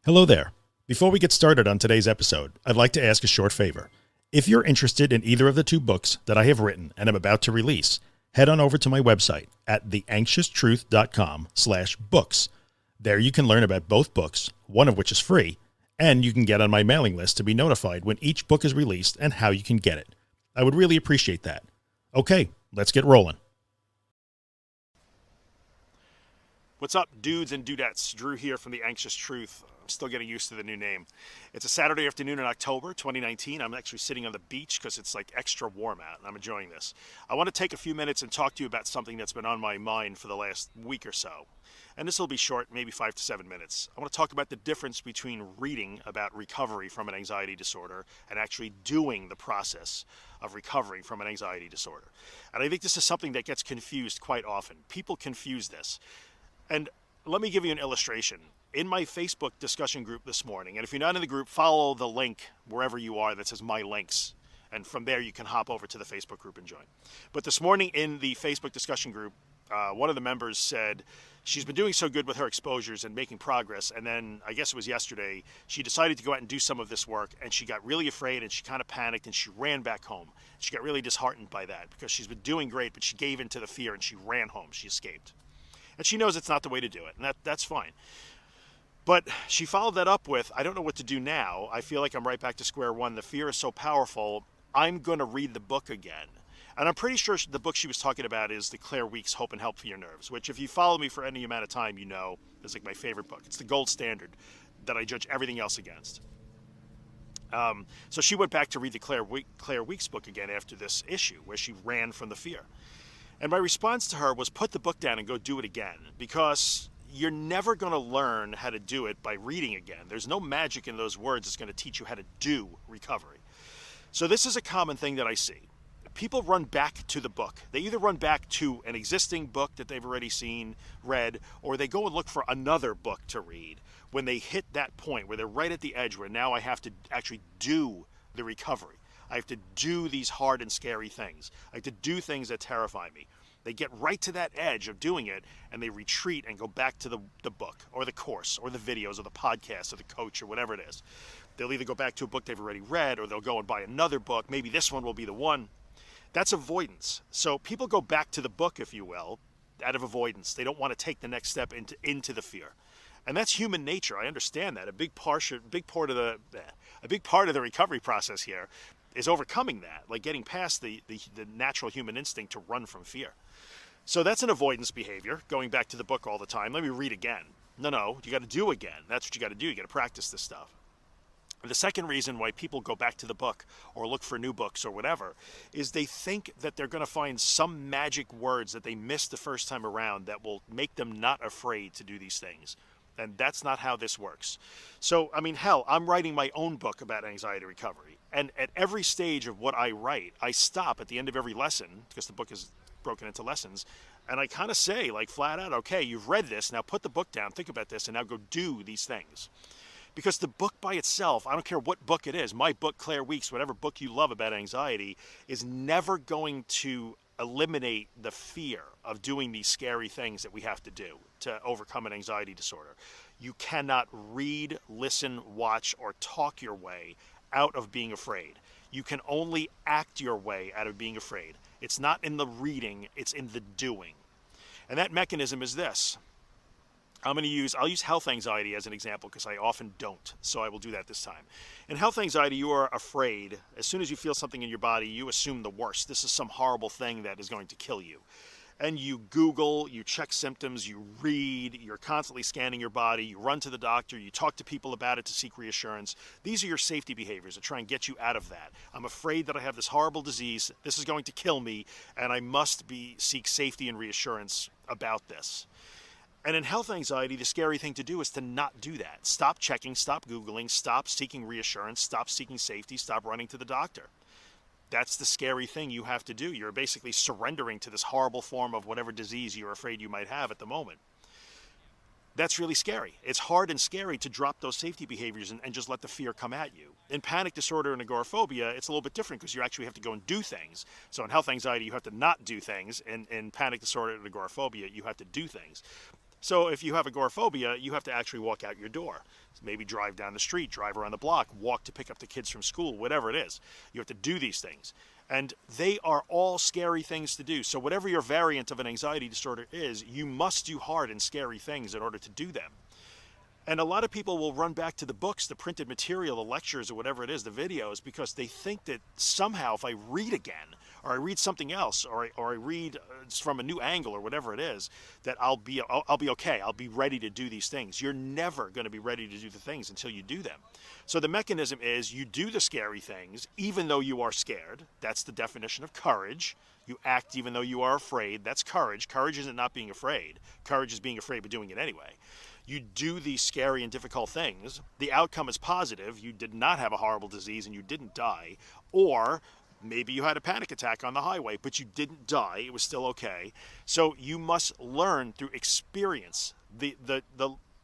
Hello there. Before we get started on today's episode, I'd like to ask a short favor. If you're interested in either of the two books that I have written and am about to release, head on over to my website at theanxioustruth.com/books. There you can learn about both books, one of which is free, and you can get on my mailing list to be notified when each book is released and how you can get it. I would really appreciate that. Okay, let's get rolling. What's up, dudes and dudettes? Drew here from The Anxious Truth. I'm still getting used to the new name. It's a Saturday afternoon in October 2019. I'm actually sitting on the beach because it's like extra warm out and I'm enjoying this. I want to take a few minutes and talk to you about something that's been on my mind for the last week or so. And this will be short, maybe 5 to 7 minutes. I want to talk about the difference between reading about recovery from an anxiety disorder and actually doing the process of recovering from an anxiety disorder. And I think this is something that gets confused quite often. People confuse this. And let me give you an illustration. In my Facebook discussion group this morning, and if you're not in the group, follow the link wherever you are that says My Links. And from there, you can hop over to the Facebook group and join. But this morning in the Facebook discussion group, one of the members said she's been doing so good with her exposures and making progress. And then, I guess it was yesterday, she decided to go out and do some of this work. And she got really afraid and she kind of panicked and she ran back home. She got really disheartened by that because she's been doing great, but she gave in to the fear and she ran home. She escaped. And she knows it's not the way to do it, and that's fine. But she followed that up with, I don't know what to do now. I feel like I'm right back to square one. The fear is so powerful, I'm going to read the book again. And I'm pretty sure the book she was talking about is the Claire Weeks Hope and Help for Your Nerves, which if you follow me for any amount of time, you know is like my favorite book. It's the gold standard that I judge everything else against. So she went back to read the Claire Weeks book again after this issue where she ran from the fear. And my response to her was put the book down and go do it again, because you're never going to learn how to do it by reading again. There's no magic in those words that's going to teach you how to do recovery. So this is a common thing that I see. People run back to the book. They either run back to an existing book that they've already seen, read, or they go and look for another book to read when they hit that point where they're right at the edge where now I have to actually do the recovery. I have to do these hard and scary things. I have to do things that terrify me. They get right to that edge of doing it and they retreat and go back to the book or the course or the videos or the podcast or the coach or whatever it is. They'll either go back to a book they've already read or they'll go and buy another book. Maybe this one will be the one. That's avoidance. So people go back to the book, if you will, out of avoidance. They don't want to take the next step into the fear. And that's human nature. I understand that. A big part of the recovery process here is overcoming that, like getting past the natural human instinct to run from fear. So that's an avoidance behavior, going back to the book all the time. Let me read again. No, you got to do again. That's what you got to do. You got to practice this stuff. The second reason why people go back to the book or look for new books or whatever is they think that they're going to find some magic words that they missed the first time around that will make them not afraid to do these things. And that's not how this works. So, I mean, hell, I'm writing my own book about anxiety recovery. And at every stage of what I write, I stop at the end of every lesson, because the book is broken into lessons, and I kind of say, like, flat out, okay, you've read this, now put the book down, think about this, and now go do these things. Because the book by itself, I don't care what book it is, my book, Claire Weeks, whatever book you love about anxiety, is never going to eliminate the fear of doing these scary things that we have to do to overcome an anxiety disorder. You cannot read, listen, watch, or talk your way out of being afraid. You can only act your way out of being afraid. It's not in the reading, it's in the doing. And that mechanism is this. I'll use health anxiety as an example because I often don't, so I will do that this time. In health anxiety, you are afraid. As soon as you feel something in your body, you assume the worst. This is some horrible thing that is going to kill you. And you Google, you check symptoms, you read, you're constantly scanning your body, you run to the doctor, you talk to people about it to seek reassurance. These are your safety behaviors to try and get you out of that. I'm afraid that I have this horrible disease, this is going to kill me, and I must seek safety and reassurance about this. And in health anxiety, the scary thing to do is to not do that. Stop checking, stop Googling, stop seeking reassurance, stop seeking safety, stop running to the doctor. That's the scary thing you have to do. You're basically surrendering to this horrible form of whatever disease you're afraid you might have at the moment. That's really scary. It's hard and scary to drop those safety behaviors and just let the fear come at you. In panic disorder and agoraphobia, it's a little bit different because you actually have to go and do things. So in health anxiety, you have to not do things. In panic disorder and agoraphobia, you have to do things. So if you have agoraphobia, you have to actually walk out your door. Maybe drive down the street, drive around the block, walk to pick up the kids from school, whatever it is. You have to do these things. And they are all scary things to do. So whatever your variant of an anxiety disorder is, you must do hard and scary things in order to do them. And a lot of people will run back to the books, the printed material, the lectures, or whatever it is, the videos, because they think that somehow if I read again, or I read something else, or I read from a new angle, or whatever it is, that I'll be okay. I'll be ready to do these things. You're never going to be ready to do the things until you do them. So the mechanism is you do the scary things, even though you are scared. That's the definition of courage. You act even though you are afraid. That's courage. Courage isn't not being afraid. Courage is being afraid but doing it anyway. You do these scary and difficult things. The outcome is positive. You did not have a horrible disease and you didn't die. Or maybe you had a panic attack on the highway, but you didn't die. It was still okay. So you must learn through experience. The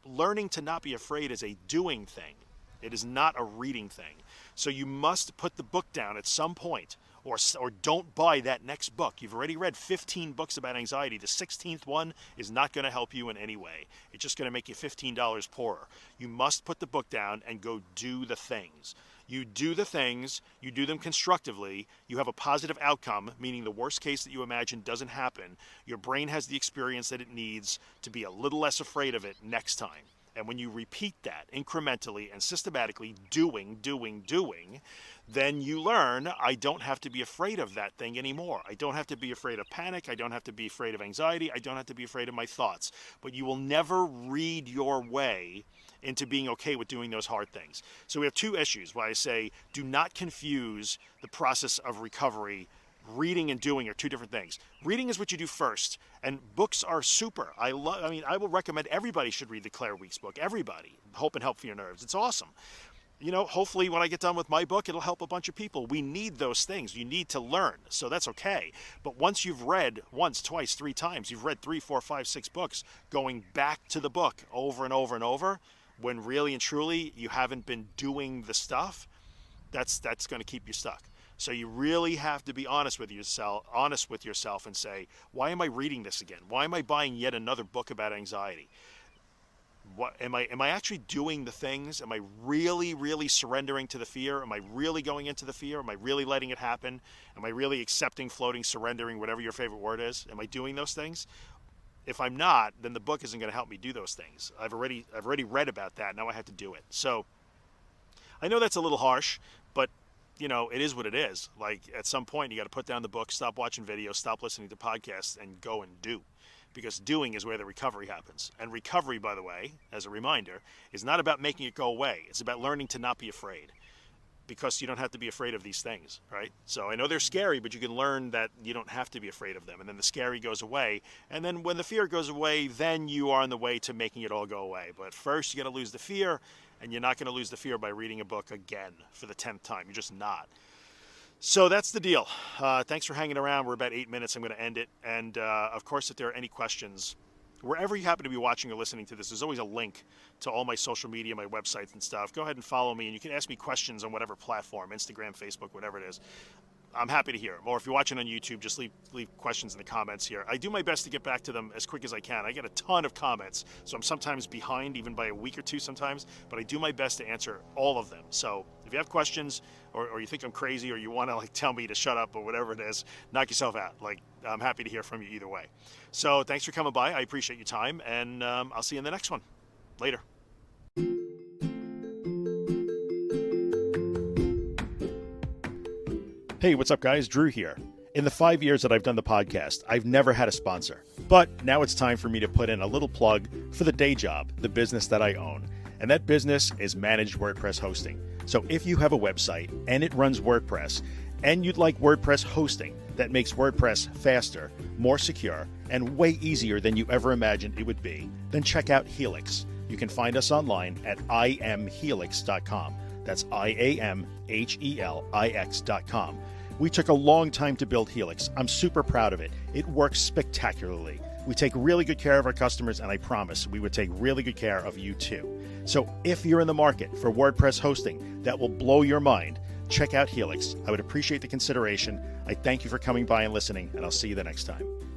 learning to not be afraid is a doing thing. It is not a reading thing. So you must put the book down at some point, or don't buy that next book. You've already read 15 books about anxiety. The 16th one is not going to help you in any way. It's just going to make you $15 poorer. You must put the book down and go do the things. You do the things, you do them constructively, you have a positive outcome, meaning the worst case that you imagine doesn't happen. Your brain has the experience that it needs to be a little less afraid of it next time. And when you repeat that incrementally and systematically, doing, then you learn, I don't have to be afraid of that thing anymore. I don't have to be afraid of panic. I don't have to be afraid of anxiety. I don't have to be afraid of my thoughts. But you will never read your way into being okay with doing those hard things. So we have two issues where I say, do not confuse the process of recovery. Reading and doing are two different things. Reading is what you do first, and books are super. I will recommend everybody should read the Claire Weeks book. Everybody. Hope and Help for Your Nerves. It's awesome. Hopefully when I get done with my book, it'll help a bunch of people. We need those things. You need to learn, so that's okay. But once you've read once, twice, 3 times, you've read 3, 4, 5, 6 books, going back to the book over and over and over, when really and truly you haven't been doing the stuff, that's going to keep you stuck. So you really have to be honest with yourself and say, why am I reading this again? Why am I buying yet another book about anxiety? What am I actually doing the things? Am I really, really surrendering to the fear? Am I really going into the fear? Am I really letting it happen? Am I really accepting, floating, surrendering, whatever your favorite word is? Am I doing those things? If I'm not, then the book isn't going to help me do those things. I've already read about that. Now I have to do it. So I know that's a little harsh, but it is what it is. Like, at some point, you got to put down the book, stop watching videos, stop listening to podcasts, and go and do. Because doing is where the recovery happens. And recovery, by the way, as a reminder, is not about making it go away. It's about learning to not be afraid. Because you don't have to be afraid of these things, right? So I know they're scary, but you can learn that you don't have to be afraid of them. And then the scary goes away. And then when the fear goes away, then you are on the way to making it all go away. But first, you got to lose the fear. And you're not going to lose the fear by reading a book again for the 10th time. You're just not. So that's the deal. Thanks for hanging around. We're about 8 minutes. I'm going to end it. And of course, if there are any questions, wherever you happen to be watching or listening to this, there's always a link to all my social media, my websites and stuff. Go ahead and follow me, and you can ask me questions on whatever platform, Instagram, Facebook, whatever it is. I'm happy to hear them. Or if you're watching on YouTube, just leave questions in the comments here. I do my best to get back to them as quick as I can. I get a ton of comments, so I'm sometimes behind, even by a week or two sometimes, but I do my best to answer all of them. So if you have questions, or you think I'm crazy, or you want to tell me to shut up, or whatever it is, knock yourself out. I'm happy to hear from you either way. So thanks for coming by. I appreciate your time, and I'll see you in the next one. Later. Hey, what's up, guys? Drew here. In the 5 years that I've done the podcast, I've never had a sponsor. But now it's time for me to put in a little plug for the day job, the business that I own. And that business is managed WordPress hosting. So if you have a website and it runs WordPress, and you'd like WordPress hosting that makes WordPress faster, more secure, and way easier than you ever imagined it would be, then check out Helix. You can find us online at iamhelix.com. That's IAMHELIX.com. We took a long time to build Helix. I'm super proud of it. It works spectacularly. We take really good care of our customers, and I promise we would take really good care of you too. So if you're in the market for WordPress hosting that will blow your mind, check out Helix. I would appreciate the consideration. I thank you for coming by and listening, and I'll see you the next time.